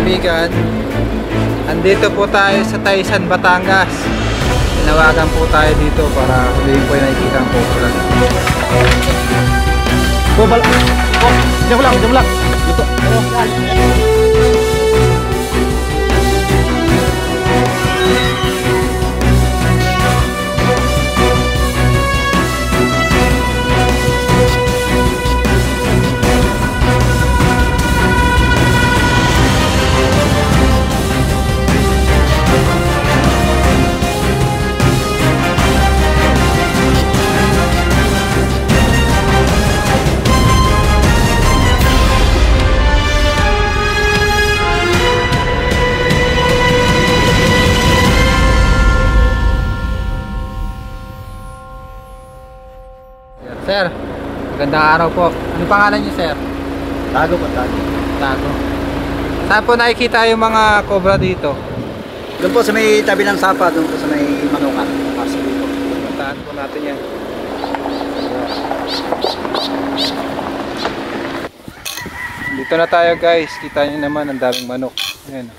kaibigan, andito po tayo sa Taysan, Batangas. Tinawagan po tayo dito para huliin po yung nakikita ang cobra. Diyan mo lang. Dito. Sir, magandang araw po. Ano pangalan niyo, sir? Tago po, tago. Tago. Saan po nakikita yung mga cobra dito? Doon po sa may tabi ng sapa, doon po sa may manukan. Pasok dito. Puntahan po natin yan. Dito na tayo, guys. Kita niyo naman ang daming manok. Ayan.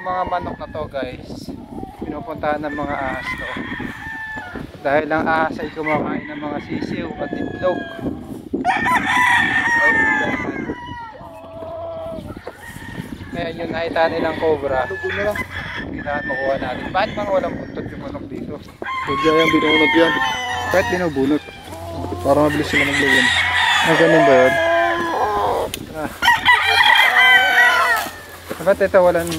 Mga manok na to, guys, pinupuntahan ng mga ahas to dahil ang ahas ay kumakain ng mga sisiw at itlog. Ngayon yung nakita nilang cobra, kailangan makuha natin. Bakit mga walang buntot yung manok dito? Kaya yan, binunod yan. Kahit binubunot Para mabilis sila magluwan. ganun ba yun? Ba't ito walang...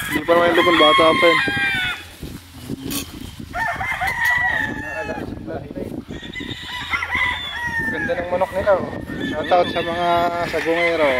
Hindi pa naman yung lubon, bata pa yun. Ganda ng manok nila, oh. Shoutout sa mga sagungero.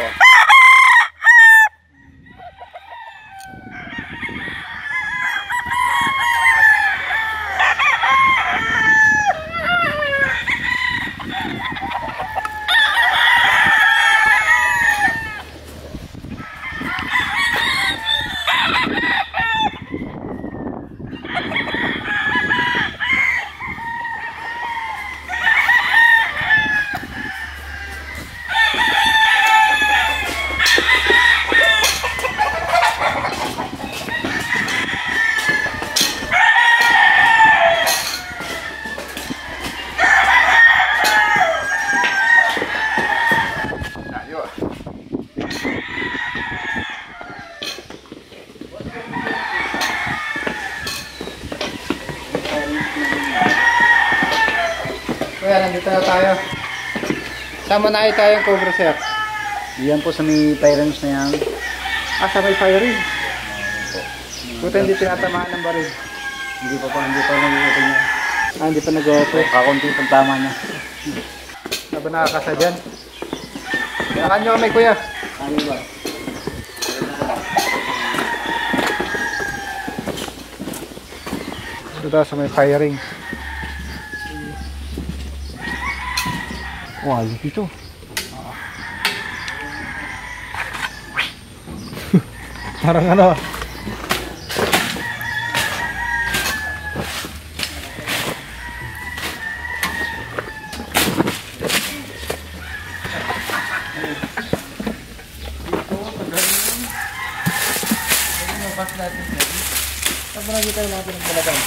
Kaya nandito na tayo. Saan mo nakita yung cobra, sir? Yan po sa may firings na yan. Sa may firing. Buta hindi tinatamaan ng baril. Hindi pa nag-uoto niya. Hindi pa nag-auto. Kakunti pang tama niya. Saba nakakasa dyan. Kailangan nyo kami, kuya. Ano ba? Dito tayo sa may firing. Wow, dito. Parang ano. Tapos nakita natin ang balagang.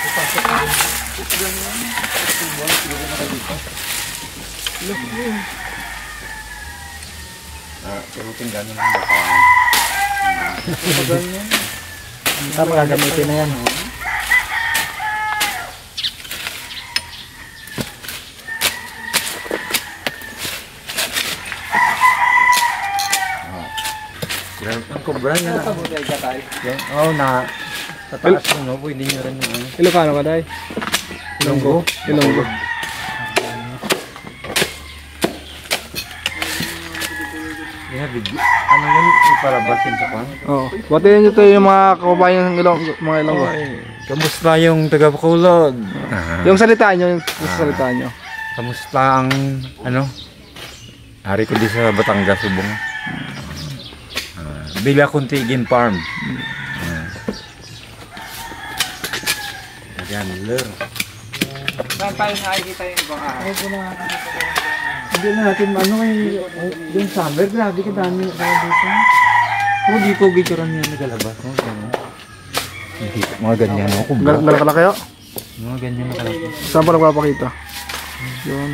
Ipasok natin. Ito ganyan. Turutin gano'n ang baka. Tama gagamitin na yan. Ang cobra niya. Oo, na. Tataas mo, no? Pwede nyo rin. Ilocano ka, day? Ilonggo. Ilonggo. Ano yun? Ipalabasin sa kwan? Oo. Batiin nyo to yung mga kababayan ng mga Ilonggo. Kamusta yung taga-Bacolod? Yung salita nyo, yung salita nyo. Kamusta ang, ano? Hari ko di sa Batangas, Subong. Bila Kuntigin Farm. Ayan, lure. Saan tayo nakikita yung ibang ahas? Hindi na natin ano yung summer, grabe ka dami na dito. Oh, di ko gituran niya nagalabas. Oh, Mga ganyan, no? Galakala kayo? Mga ganyan na talaga. Saan pa nagpapakita? Yun.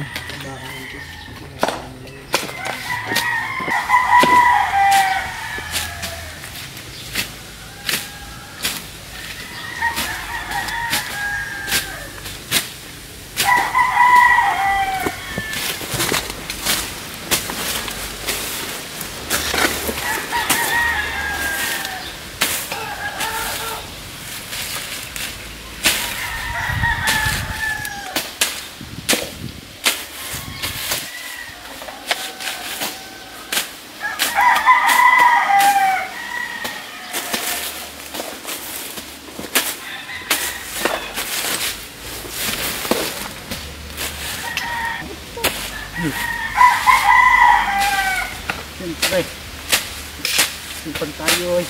Siyempre. Sipag tayo eh.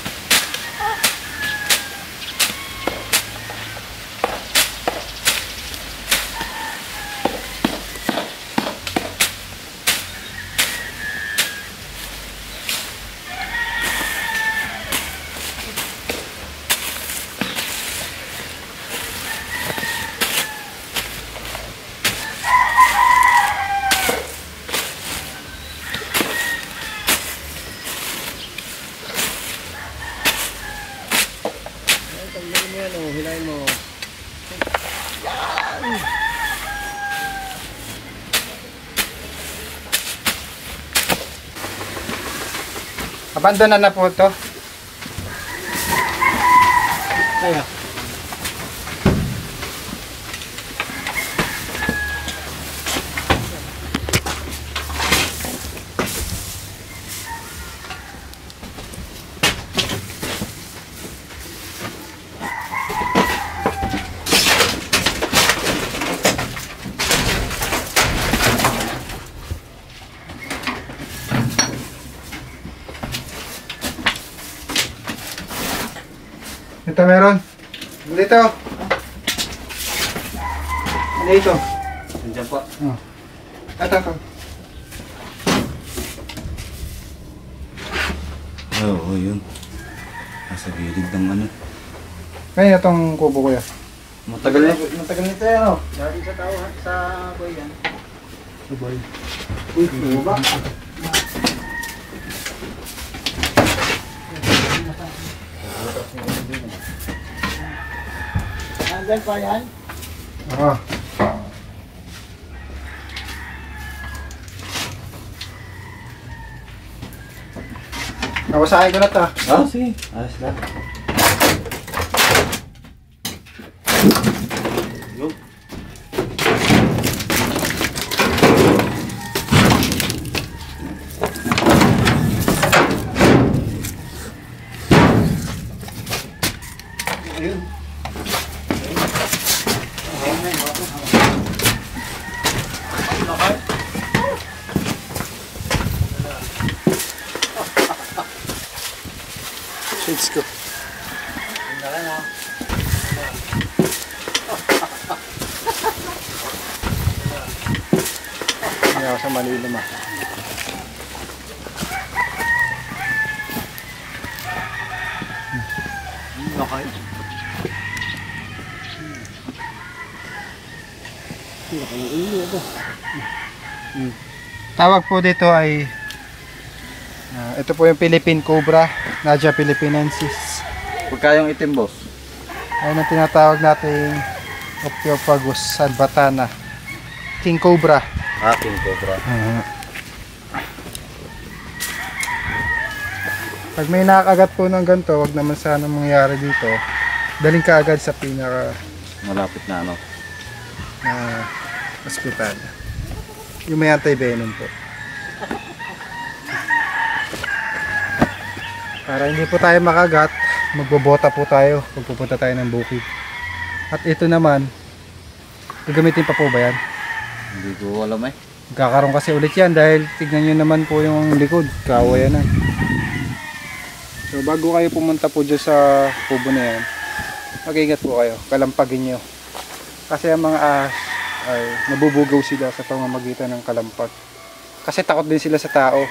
Hilahin mo. Abandon na po ito. Ayan. Ito meron. Dito. Dito. Nandiyan po. Oh. Ito. Oo, yun. Nasa gilid ng ano. Kaya itong kubo ko yan. Matagal na. Matagal nito yan, oh. Dati sa tao, sa boy yan. Sa boy. Uy, ano ba? Nandyan pa yan? Oo. Nawasahin ko na ito. Ah, sige. Ayos na. Yun. Ayun. Shades ko. Hindi ako sa Manila ma. Okay. Tawag po dito ay ito po yung Philippine Cobra, Naja philippinensis. Pagka yung itim, boss. Ayun ang tinatawag nating Ophiophagus salvatana, King Cobra. King Cobra. Pag may nakakagat po ng ganito, wag naman sana mangyari dito. Daling kaagad sa pinaka Malapit na ano. ospital. Yung may anti-venom po. Para hindi po tayo makagat, magbobota po tayo pag pupunta tayo ng bukid. At ito naman, gagamitin pa po ba yan? Hindi ko alam eh. Magkakaroon kasi ulit yan dahil tignan nyo naman po yung likod, kawayan na. So bago kayo pumunta po dyan sa kubo na yan, mag-ingat po kayo, kalampagin nyo. Kasi ang mga ahas, ay nabubugaw sila sa pamamagitan ng kalampag. Kasi takot din sila sa tao.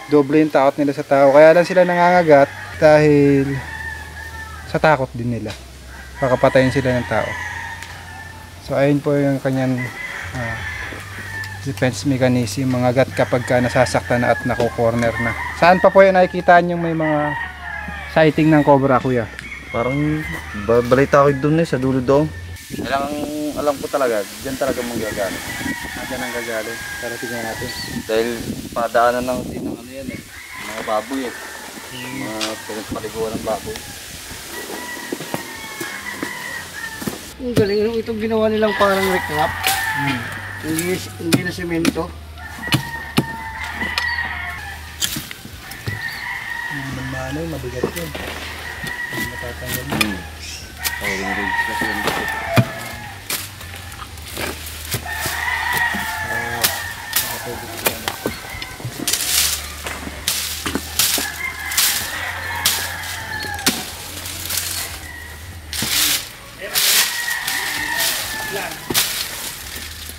Doble yung takot nila sa tao. Kaya lang sila nangangagat dahil sa takot din nila. Kakapatayin sila ng tao. So ayun po yung kanyang defense mechanism, mga gat kapag ka nasasaktan na at nako-corner na. Saan pa po yung nakikita nyo may mga sighting ng cobra, kuya? Parang balita ko doon sa dulo doon. Alam ko talaga, diyan talaga manggagaling. Diyan ang gagaling. Para tignan natin. Dahil padaanan ng din ng ano yan eh. Mga baboy eh. Mga pinagpaliguan ng baboy. Ang galing nung itong ginawa nilang parang reclap. Hindi na semento. Manay, mabigat yun. Hindi matatanggal mo. Powering rage kasi yan dito.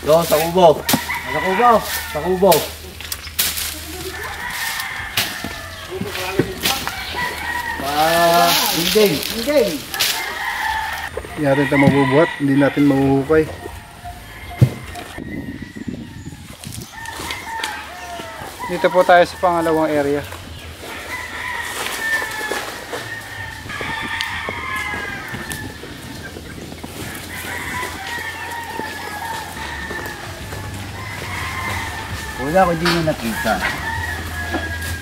Doon, sa kubo. Sa kubo. Sa kubo. Hindi. Hindi natin ito mabubuhat. Hindi natin mahuhukay. Dito po tayo sa pangalawang area. Wala ko din na nakita.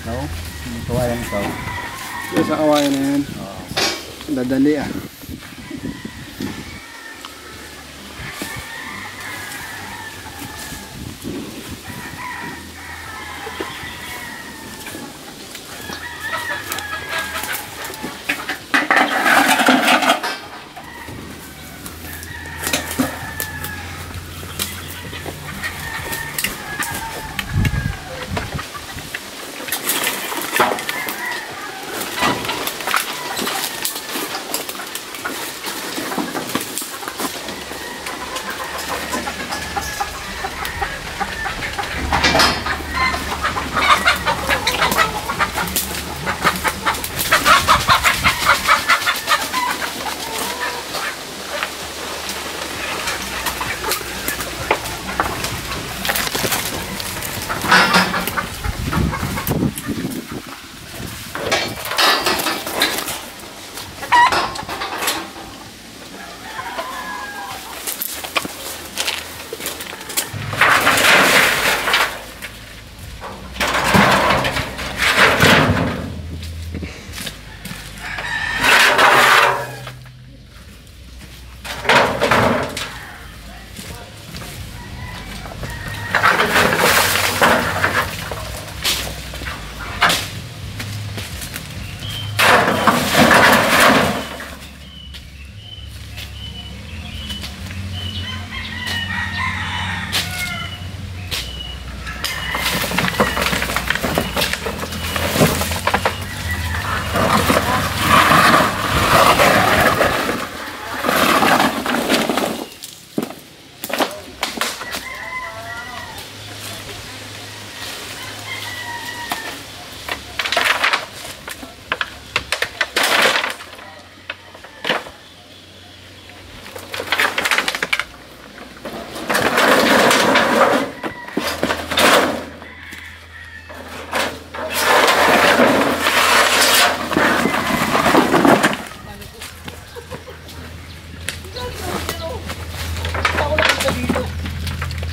No? Ito ayan ito. Yung sa kawayan na yun. Dadali ah.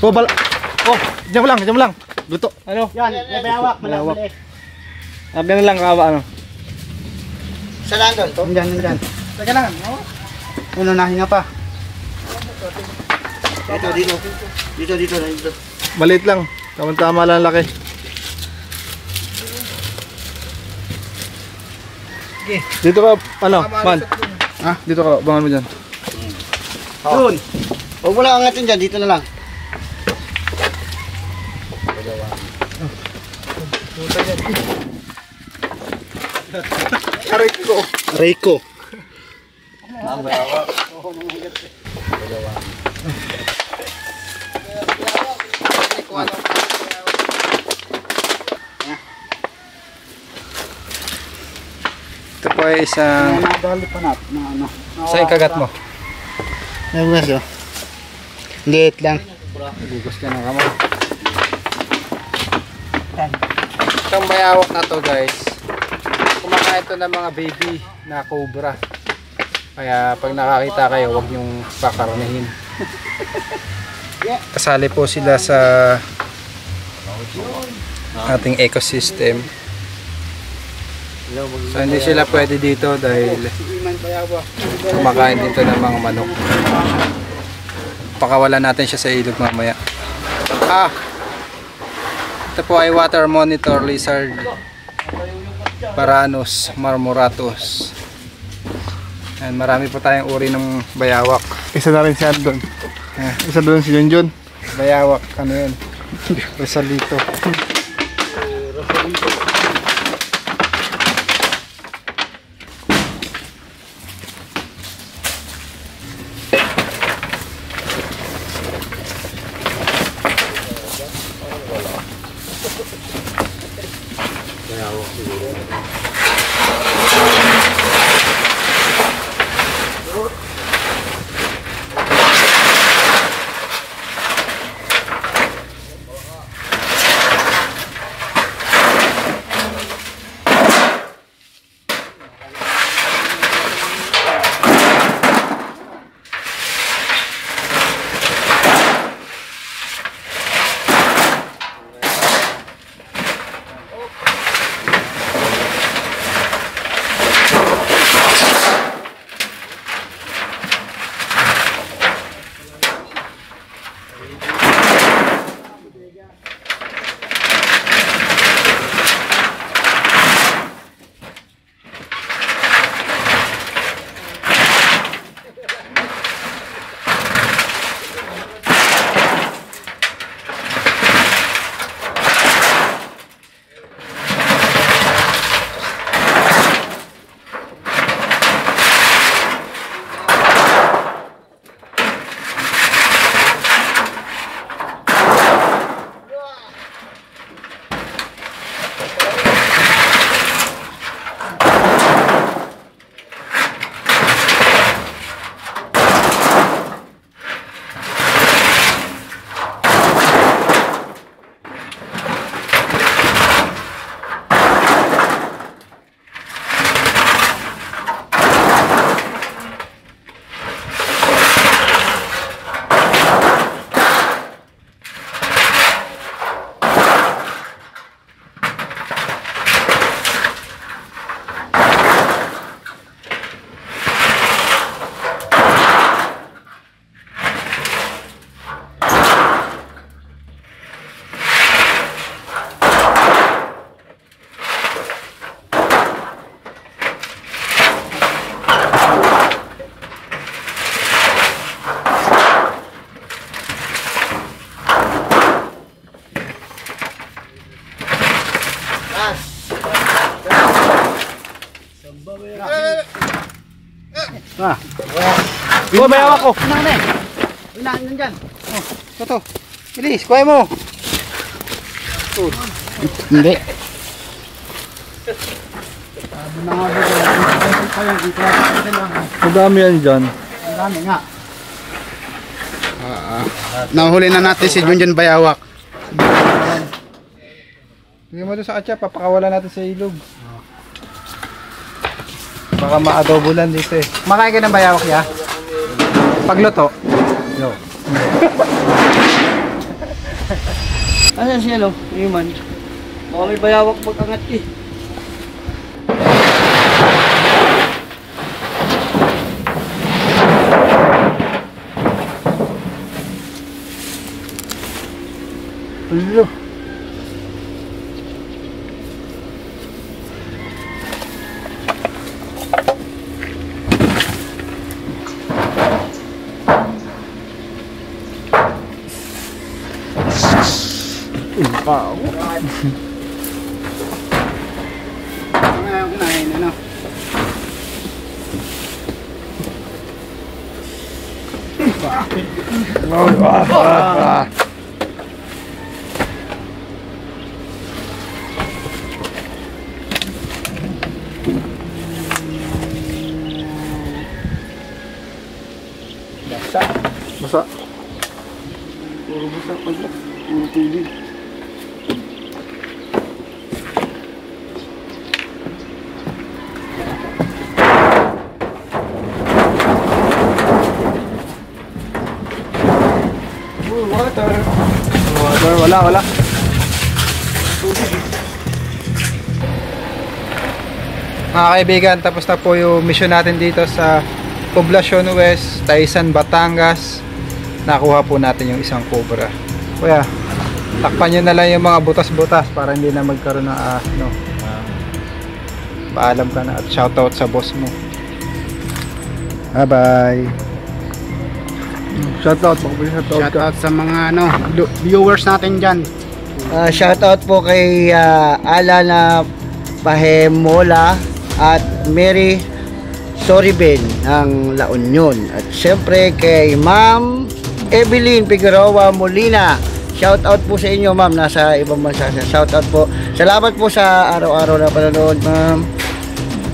Oh, diyan mo lang. Luto. Ano? Yan, may hawak. Malawak. Abyan lang kawa ano. Saan doon to? Diyan. Teka lang, no? Ano nahinga pa? Dito. Maliit lang. Tama lang laki. Dito ka, ano, man. Ah, dito ka, bangan mo dyan. Doon. Huwag mo lang angatin dyan, dito na lang. Aray ko. ay isang... Nadali pa na ano. Sa ikagat mo. Nagugas oh. Liit lang. Gugus ka ng kamay. Itong bayawak na to guys, kumakain to ng mga baby na cobra. Kaya pag nakakita kayo, huwag nyong pakarnihin. Kasali po sila sa ating ecosystem. So hindi sila pwede dito dahil kumakain dito ng mga manok. Pakawalan natin siya sa ilog mamaya. Ito po ay water monitor lizard, Varanus marmoratus. And marami po tayong uri ng bayawak. Isa na rin siya doon. Isa doon si Junjun. Bayawak, ano yun? Rosalito. Oh, bayawak ko. Inaan nun dyan. Ito. Bilis, kuha mo. Hindi. Madami yan dyan. Ang dami nga. Nahuli na natin si Junjun Bayawak. Tingnan mo doon sa atya, papakawalan natin sa ilog. Baka ma-adobo lang dito eh. Makain ka ng bayawak ya? Pagluto? Yo. Asan siya lo? Iman. Baka may bayawak mag-angat eh. Ulo. Unahin, ano? Wala. Mga kaibigan, tapos na po yung mission natin dito sa Poblacion West, Taisan, Batangas. Nakuha po natin yung isang cobra. Kuya, takpan nyo na lang yung mga butas-butas para hindi na magkaroon ng paalam ka na at shoutout sa boss mo. Bye-bye. Shoutout sa mga viewers natin dyan. Shoutout po kay Alana Pahemola at Mary Soribel ng La Union. At syempre kay Ma'am Evelyn Figueroa Molina. Shoutout po sa inyo, ma'am. Nasa ibang bansa siya. Shoutout po. Salamat po sa araw-araw na panonood, ma'am.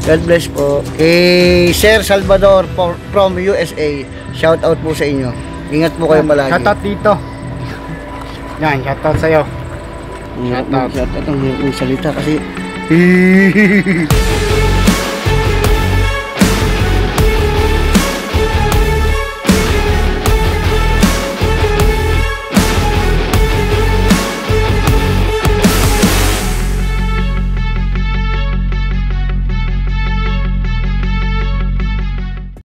God bless po. Kay Sir Salvador from USA. Shoutout po sa inyo. Ingat po kayo malagi. Shoutout dito. Yan, shoutout sa'yo. Shoutout. Shoutout ang salita kasi